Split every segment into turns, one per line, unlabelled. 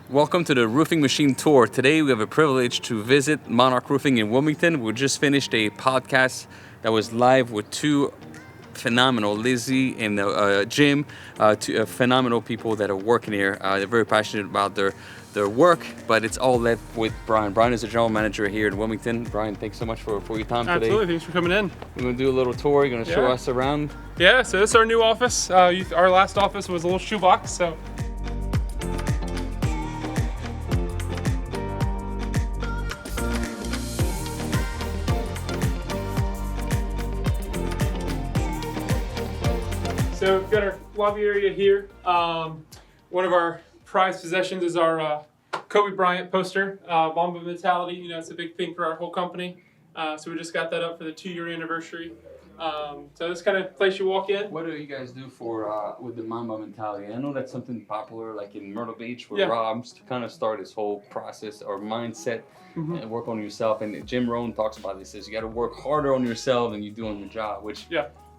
Welcome to the Roofing Machine Tour. Today we have a privilege to visit Monarch Roofing in Wilmington. We just finished a podcast that was live with two phenomenal, Lizzie and Jim, two phenomenal people that are working here. They're very passionate about their work, but it's all led with Brian. Brian is the general manager here in Wilmington. Brian, thanks so much for your time today.
Absolutely, thanks for coming in.
We're going to do a little tour. You're going to show us around.
Yeah, so this is our new office. Our last office was a little shoebox, so. So we've got our lobby area here. One of our prized possessions is our Kobe Bryant poster, Mamba Mentality. You know, it's a big thing for our whole company. So we just got that up for the 2-year anniversary. So this kind of place you walk in.
What do you guys do for with the Mamba Mentality? I know that's something popular, like in Myrtle Beach, where Rob's to kind of start this whole process or mindset and work on yourself. And Jim Rohn talks about this: is you got to work harder on yourself than you do on your job. Which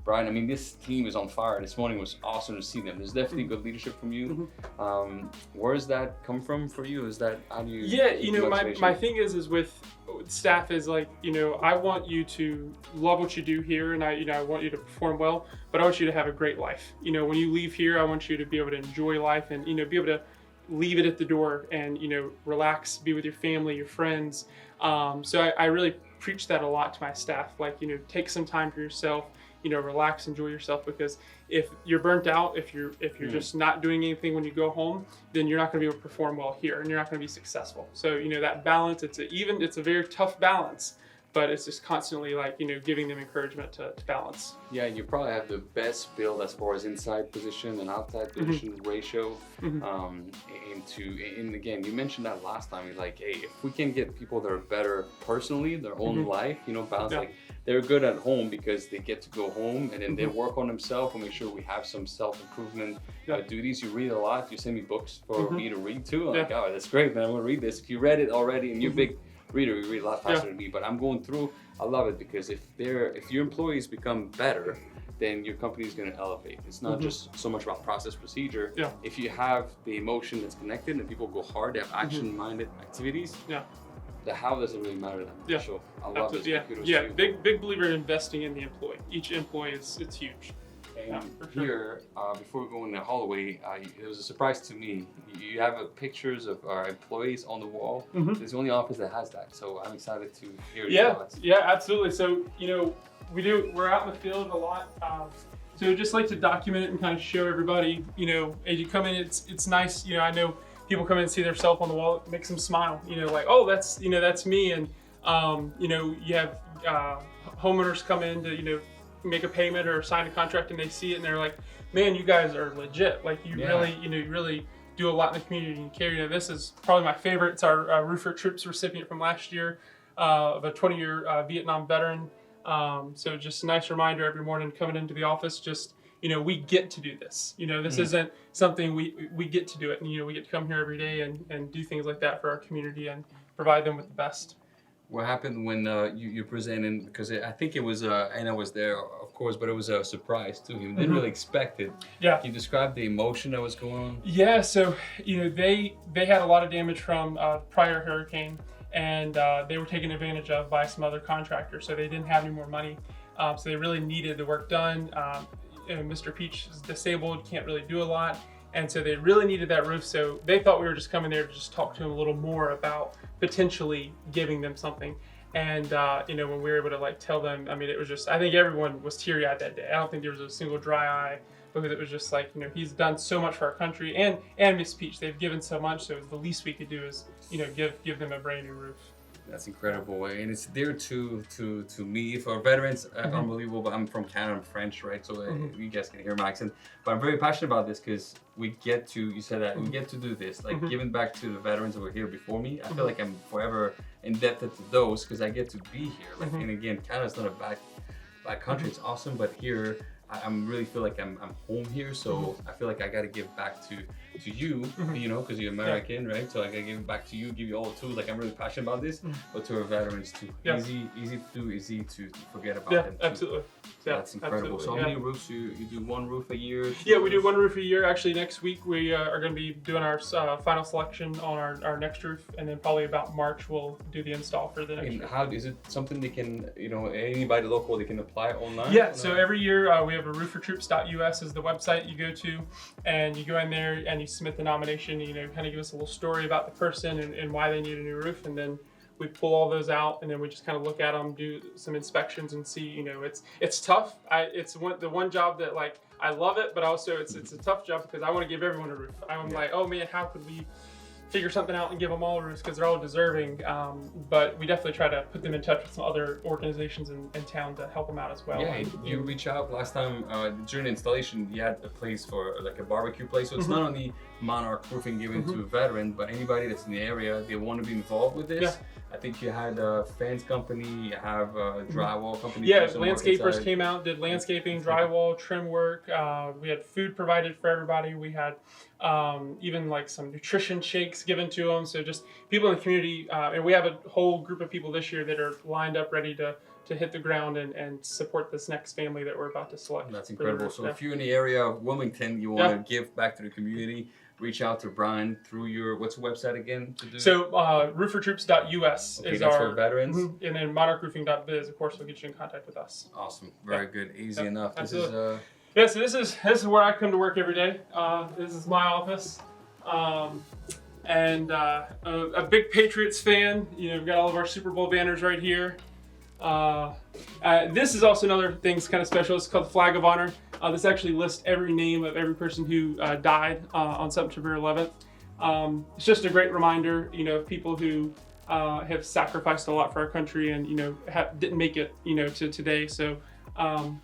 Brian, I mean, this team is on fire. This morning was awesome to see them. There's definitely good leadership from you. Where does that come from for you? Is that how do you?
Yeah, you know, my thing is with staff is like, you know, I want you to love what you do here, and I want you to perform well, but I want you to have a great life. You know, when you leave here, I want you to be able to enjoy life and, you know, be able to leave it at the door and, you know, relax, be with your family, your friends. So I really preach that a lot to my staff. Like, you know, take some time for yourself. You know, relax, enjoy yourself, because if you're burnt out, if you're just not doing anything when you go home, then you're not going to be able to perform well here, and you're not going to be successful. So, you know, that balance, it's a very tough balance, but it's just constantly like, you know, giving them encouragement to balance.
Yeah, you probably have the best build as far as inside position and outside position ratio. And again, you mentioned that last time. You're like, hey, if we can get people that are better personally, their own life, you know, balance, like they're good at home because they get to go home and then they work on themselves and make sure we have some self-improvement duties. You read a lot. You send me books for me to read too. I'm like, oh, that's great, man. I want to read this. If you read it already and you're a big reader, you read a lot faster than me, but I'm going through. I love it because if your employees become better, then your company is going to elevate. It's not just so much about process procedure. If you have the emotion that's connected and people go hard, they have action-minded activities. The how doesn't really matter that much. So I love it.
Big believer in investing in the employee. Each employee it's huge.
And here, before we go in the hallway, it was a surprise to me. You have pictures of our employees on the wall. It's the only office that has that. So I'm excited to hear your thoughts.
Yeah, absolutely. So, you know, we're out in the field a lot. So just like to document it and kind of show everybody, you know, as you come in, it's nice. You know, I know people come in and see their self on the wall, it makes them smile, you know, like, oh, that's me. And, you know, you have homeowners come in to, you know, make a payment or sign a contract, and they see it and they're like, man, you guys are legit. Like you really do a lot in the community and care. You know, this is probably my favorite. It's our Roofer Troops recipient from last year, of a 20-year Vietnam veteran. So just a nice reminder every morning coming into the office, just, you know, we get to do this. You know, this isn't something we get to do it. And, you know, we get to come here every day and do things like that for our community and provide them with the best.
What happened when you presented? Because I think it was, and I was there, of course, but it was a surprise to him. Didn't really expect it.
Yeah.
Can you describe the emotion that was going on?
Yeah. So, you know, they had a lot of damage from prior hurricane, and they were taken advantage of by some other contractors. So they didn't have any more money. So they really needed the work done. Mr. Peach is disabled, can't really do a lot. And so they really needed that roof. So they thought we were just coming there to just talk to them a little more about potentially giving them something. And, you know, when we were able to like tell them, I mean, it was just, I think everyone was teary-eyed that day. I don't think there was a single dry eye, because it was just like, you know, he's done so much for our country, and Miss Peach, they've given so much. So the least we could do is, you know, give them a brand new roof.
That's incredible, and it's dear to me. For veterans, unbelievable. But I'm from Canada, I'm French, right? So you guys can hear my accent. But I'm very passionate about this because we get to. You said that we get to do this, like giving back to the veterans that were here before me. I feel like I'm forever indebted to those because I get to be here. Like, and again, Canada's not a bad country. It's awesome, but here I'm really feel like I'm home here. So I feel like I got to give back to to you, you know, because you're American, right? So like I give it back to you, give you all the tools. Like I'm really passionate about this, but to our veterans too. Easy to do, easy to forget about them too.
Absolutely. Yeah,
that's incredible.
absolutely.
So how many roofs you do? One roof a year?
Yeah, we do one roof a year. Actually, next week we are going to be doing our final selection on our next roof, and then probably about March we'll do the install for the next
And
roof.
how is it something they can, you know, anybody local they can apply online?
Yeah, so every year we have a roofertroops.us is the website you go to, and you go in there and you submit the nomination. You know, kind of give us a little story about the person and why they need a new roof, and then we pull all those out, and then we just kind of look at them, do some inspections, and see. You know, it's tough. It's the one job that like I love it, but also it's a tough job because I want to give everyone a roof. I'm like, oh man, how could we figure something out and give them all roofs because they're all deserving. But we definitely try to put them in touch with some other organizations in town to help them out as well.
Yeah, you reach out last time during the installation. You had a place for like a barbecue place, so it's not only Monarch Roofing given to a veteran, but anybody that's in the area they want to be involved with this.
Yeah.
I think you had a fence company, you have a drywall company.
Yeah, landscapers came out, did landscaping, drywall, trim work. We had food provided for everybody. We had even like some nutrition shakes given to them. So just people in the community, and we have a whole group of people this year that are lined up ready to hit the ground and support this next family that we're about to select.
That's incredible. So if you're in the area of Wilmington, you want to give back to the community, reach out to Brian through your, what's the website again to do?
So roofertroops.us is
that's
our,
for veterans.
And then monarchroofing.biz, of course, will get you in contact with us.
Awesome. Very good. Easy enough.
Absolutely. So this is where I come to work every day. This is my office. And a big Patriots fan. You know, we've got all of our Super Bowl banners right here. This is also another thing that's kind of special. It's called the Flag of Honor. This actually lists every name of every person who died on September 11th. It's just a great reminder, you know, of people who have sacrificed a lot for our country and, you know, didn't make it, you know, to today. So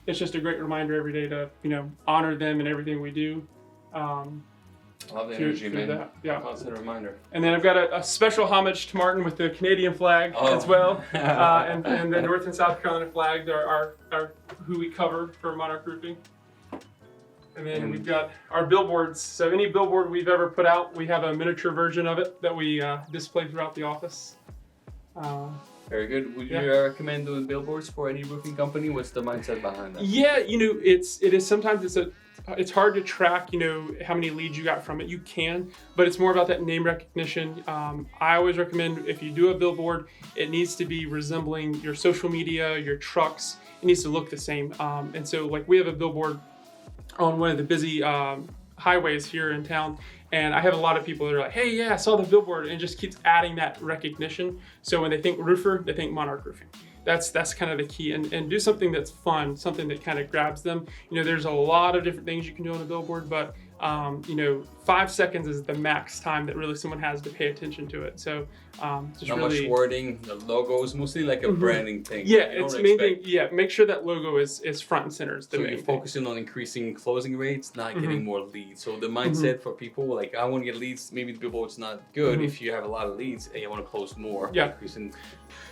it's just a great reminder every day to, you know, honor them in everything we do.
Love the energy, man.
That. Yeah.
Constant reminder.
And then I've got a special homage to Martin with the Canadian flag as well, and the North and South Carolina flag are who we cover for Monarch Roofing. And then we've got our billboards. So any billboard we've ever put out, we have a miniature version of it that we display throughout the office.
Very good. Would you recommend doing billboards for any roofing company? What's the mindset behind that?
Yeah, you know, it is sometimes it's hard to track, you know, how many leads you got from it. You can, but it's more about that name recognition. I always recommend if you do a billboard, it needs to be resembling your social media, your trucks. It needs to look the same. And so like we have a billboard on one of the busy highways here in town. And I have a lot of people that are like, hey, yeah, I saw the billboard, and it just keeps adding that recognition. So when they think roofer, they think Monarch Roofing. That's kind of the key, and do something that's fun, something that kind of grabs them. You know, there's a lot of different things you can do on a billboard, but you know, 5 seconds is the max time that really someone has to pay attention to it. So just
not
really,
much wording. The logo is mostly like a branding thing.
Yeah, it's main thing. Yeah, make sure that logo is front and center. Is the
so
main
you're focusing on increasing closing rates, not getting more leads. So the mindset for people like I want to get leads. Maybe the billboard's not good. If you have a lot of leads and you want to close more.
Yeah.
Increasing.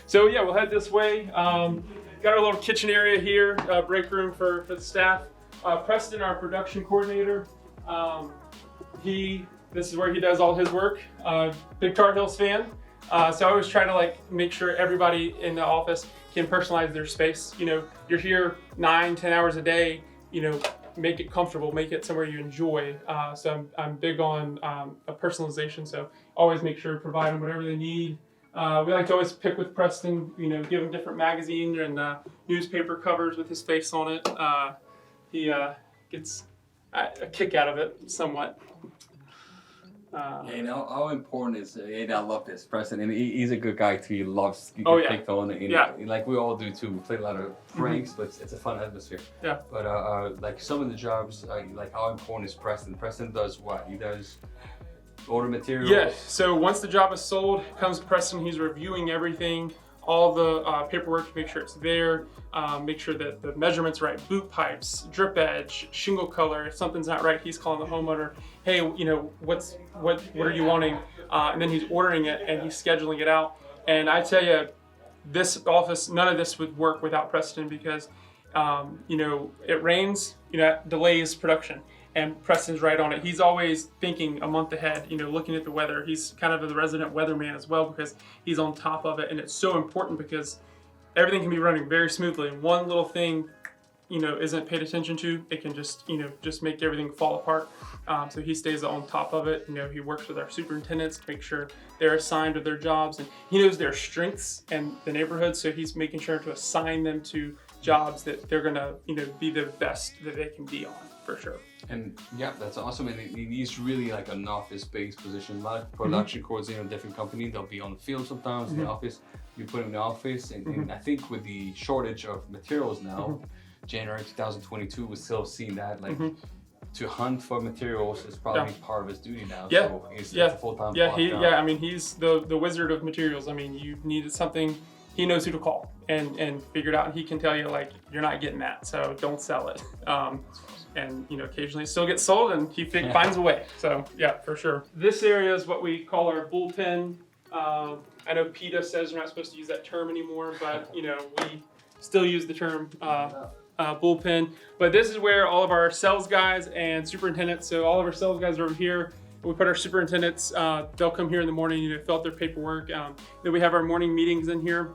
So yeah, we'll head this way. Got our little kitchen area here, break room for the staff. Preston, our production coordinator, this is where he does all his work. Big Tar Heels fan. So I always try to like make sure everybody in the office can personalize their space. You know, you're here 9-10 hours a day, you know, make it comfortable, make it somewhere you enjoy. So I'm big on a personalization. So always make sure to provide them whatever they need. We like to always pick with Preston, you know, give him different magazines and newspaper covers with his face on it. He gets a kick out of it somewhat.
You know how important is and I love this Preston, and he's a good guy too. He loves pick on it. And like we all do too. We play a lot of pranks, but it's a fun atmosphere. Yeah. But like some of the jobs, like how important is Preston? Preston does what? He does order materials.
Yeah. So once the job is sold, comes Preston. He's reviewing everything, all the paperwork to make sure it's there. Make sure that the measurements right. Boot pipes, drip edge, shingle color. If something's not right, he's calling the homeowner. Hey, you know, what are you wanting? And then he's ordering it and he's scheduling it out. And I tell you, this office, none of this would work without Preston because, you know, it rains, you know, that delays production. and Preston's right on it. He's always thinking a month ahead, you know, looking at the weather. He's kind of the resident weatherman as well because he's on top of it, and it's so important because everything can be running very smoothly, and one little thing, you know, isn't paid attention to, it can just, you know, just make everything fall apart. So he stays on top of it. You know, he works with our superintendents to make sure they're assigned to their jobs, and he knows their strengths and the neighborhood. So he's making sure to assign them to jobs that they're gonna, you know, be the best that they can be on, for sure.
And yeah, that's awesome. And he's really like an office-based position. A lot of production coordinator in a different company, they'll be on the field sometimes in the office. You put him in the office, and I think with the shortage of materials now, January 2022, we're still seeing that like to hunt for materials is probably part of his duty now.
Yeah.
So it's a full-time
Yeah, I mean, he's the wizard of materials. I mean, you needed something, he knows who to call and figure it out. And he can tell you like, you're not getting that, so don't sell it. And you know, occasionally it still gets sold, and he finds a way. So yeah, for sure. This area is what we call our bullpen. I know PETA says we're not supposed to use that term anymore, but you know, we still use the term bullpen. But this is where all of our sales guys and superintendents, so all of our sales guys are over here. We put our superintendents, they'll come here in the morning, you know, fill out their paperwork. Then we have our morning meetings in here.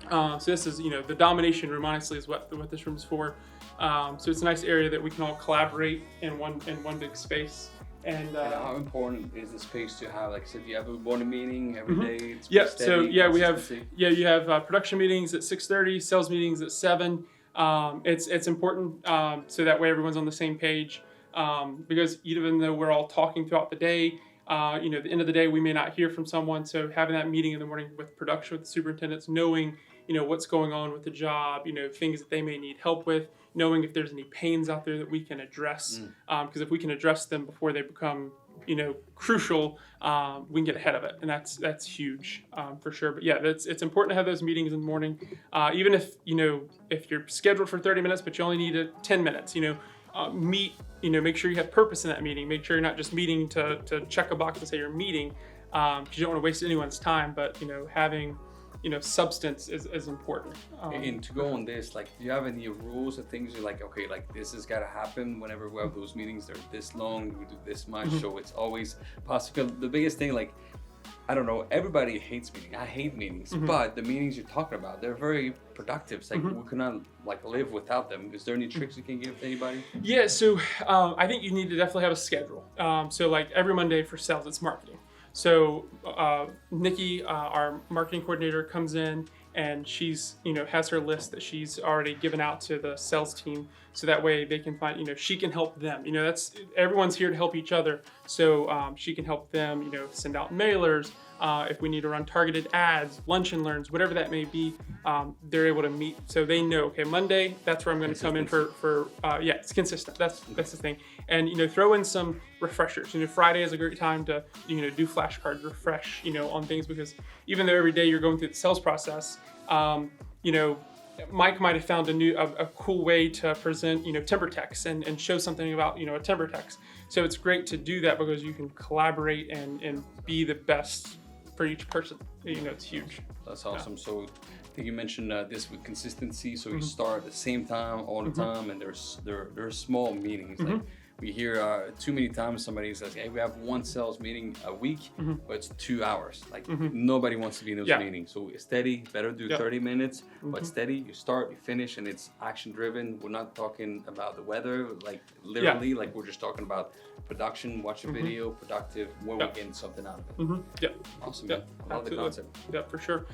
So this is, you know, the domination room, honestly, is what this room's for. So it's a nice area that we can all collaborate in one big space. And
how important is the space to have? Like, so do you have a morning meeting every day? It's
yeah.
steady,
So yeah, you have production meetings at 6:30, sales meetings at 7. It's important so that way everyone's on the same page. Because even though we're all talking throughout the day, you know, at the end of the day, we may not hear from someone. So having that meeting in the morning with production, with the superintendents, knowing, you know, what's going on with the job, you know, things that they may need help with, knowing if there's any pains out there that we can address. Because if we can address them before they become, you know, crucial, we can get ahead of it. And that's huge for sure. But yeah, it's important to have those meetings in the morning. Even if, you know, if you're scheduled for 30 minutes, but you only need 10 minutes, you know, meet, you know, make sure you have purpose in that meeting. Make sure you're not just meeting to check a box and say you're meeting, because you don't want to waste anyone's time. But, you know, having, you know, substance is important.
And to go on this, like, do you have any rules or things you're like, okay, like this has got to happen whenever we have those meetings, they're this long, we do this much, so it's always possible. The biggest thing, like, I don't know, everybody hates meetings. I hate meetings, but the meetings you're talking about, they're very productive. It's like we cannot like live without them. Is there any tricks you can give to anybody?
Yeah, so I think you need to definitely have a schedule. So like every Monday for sales, it's marketing. So Nikki, our marketing coordinator, comes in and she's, you know, has her list that she's already given out to the sales team. So that way they can find, you know, she can help them. You know, everyone's here to help each other. So she can help them, you know, send out mailers. If we need to run targeted ads, lunch and learns, whatever that may be, they're able to meet. So they know, okay, Monday, that's where I'm going to come in for yeah, it's consistent. That's the thing. And, you know, throw in some refreshers. You know, Friday is a great time to, you know, do flashcards, refresh, you know, on things, because even though every day you're going through the sales process, you know, Mike might have found a cool way to present, you know, timber text and show something about, you know, a timber text. So it's great to do that because you can collaborate and be the best for each person. You know, it's huge.
That's awesome. So I think you mentioned this with consistency. So you start at the same time all the time, and there's small meetings. Like we hear too many times somebody says, hey, we have one sales meeting a week, but it's 2 hours. Like nobody wants to be in those meetings. So steady, better do 30 minutes, but steady, you start, you finish, and it's action driven. We're not talking about the weather, like literally, like we're just talking about production, watch a video, productive, where we're getting something out of it.
Yeah.
Awesome, man. I love the concept.
Yeah, for sure.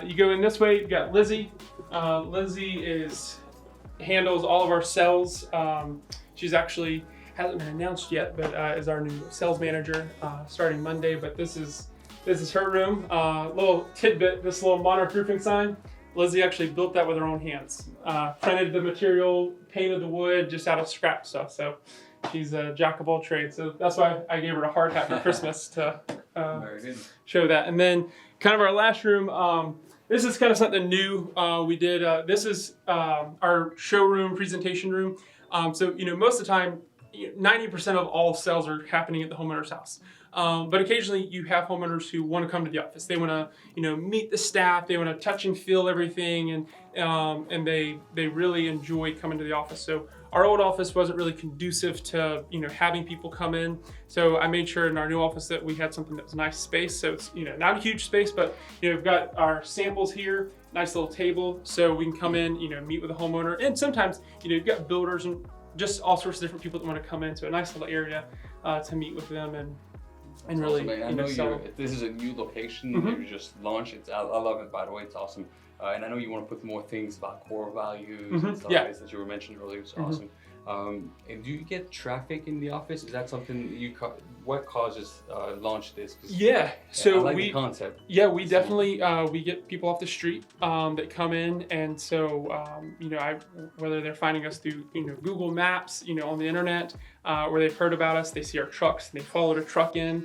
You go in this way, you got Lizzie. Lizzie handles all of our sales. She's actually hasn't been announced yet, but is our new sales manager starting Monday. But this is her room. Little tidbit: this little Monarch Roofing sign. Lizzie actually built that with her own hands. Printed the material, painted the wood, just out of scrap stuff. So she's a jack of all trades. So that's why I gave her a hard hat for Christmas to show that. And then kind of our last room. This is kind of something new we did. This is our showroom presentation room. So, you know, most of the time, 90% of all sales are happening at the homeowner's house. But occasionally you have homeowners who want to come to the office. They want to, you know, meet the staff. They want to touch and feel everything, and they really enjoy coming to the office. So our old office wasn't really conducive to, having people come in. So I made sure in our new office that we had something that was a nice space. So it's, not a huge space, but, we've got our samples here, nice little table. So we can come in, meet with a homeowner. And sometimes, you've got builders and just all sorts of different people that want to come in. So a nice little area to meet with them and really,
awesome, I know this is a new location. You just launched it. I love it, by the way. It's awesome. And I know you want to put more things about core values and stuff like this that you were mentioning earlier. It's awesome. And do you get traffic in the office? Is that something what causes launch this?
Yeah, so
I like the concept.
Yeah, we definitely we get people off the street that come in, and so whether they're finding us through Google Maps, on the internet, where they've heard about us, they see our trucks and they follow the truck in.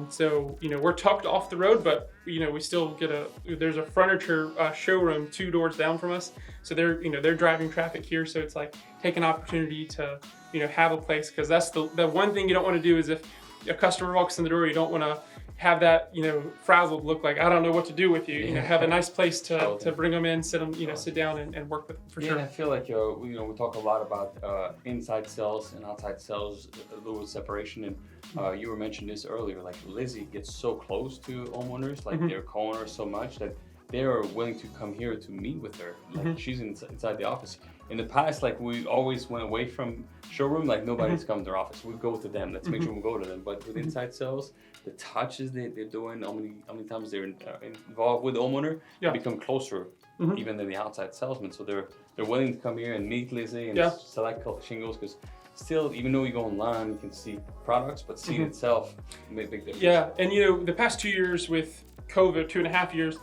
So we're tucked off the road, but we still get there's a furniture showroom 2 doors down from us, so they're driving traffic here. So it's like take an opportunity to have a place, because that's the one thing you don't want to do is if a customer walks in the door, you don't want to have that frazzled look, like I don't know what to do with you. Have a nice place to bring them in, sit down and work with them for sure.
And I feel like we talk a lot about inside sales and outside sales, a little separation. And you were mentioning this earlier, like Lizzie gets so close to homeowners, like they're calling her so much that they are willing to come here to meet with her. Like she's inside the office. In the past, like we always went away from showroom, like nobody's come to our office. We go to them. Let's make sure we go to them. But with inside sales, the touches they're doing, how many times they're involved with the homeowner, they become closer even than the outside salesman. So they're willing to come here and meet Lizzie and select shingles, because still, even though you go online, you can see products, but seeing itself made a big difference.
Yeah, and the past 2 years with COVID, 2.5 years,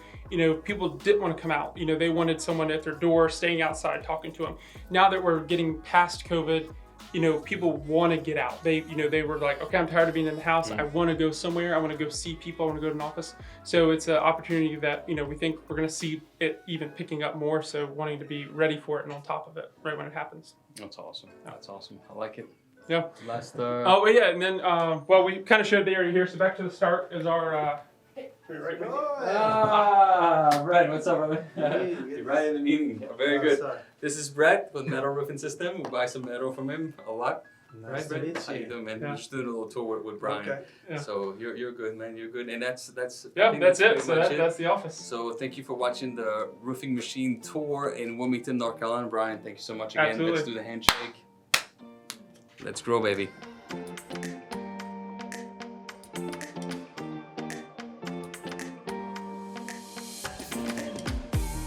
people didn't want to come out. They wanted someone at their door, staying outside, talking to them. Now that we're getting past COVID, people want to get out. They were like, okay, I'm tired of being in the house. I want to go somewhere. I want to go see people. I want to go to an office. So it's an opportunity that, we think we're going to see it even picking up more. So wanting to be ready for it and on top of it right when it happens.
That's awesome. That's awesome. I like it.
Yeah.
Last.
Oh, yeah. And then, we kind of showed the area here. So back to the start is our, right with you.
Brett, what's up, brother? You're right in the meeting. Very good. This is Brett with Metal Roofing System. We buy some metal from him a lot.
Nice
right,
to
Brett?
meet
How you
you.
doing, man?
Yeah.
We're just doing a little tour with Brian.
Okay.
Yeah.
So you're good, man. You're good. And that's
Yeah,
I think
that's it.
pretty
So
much it.
that's the office.
So thank you for watching the Roofing Machine tour in Wilmington, North Carolina. Brian, thank you so much again.
Absolutely.
Let's do the handshake. Let's grow, baby.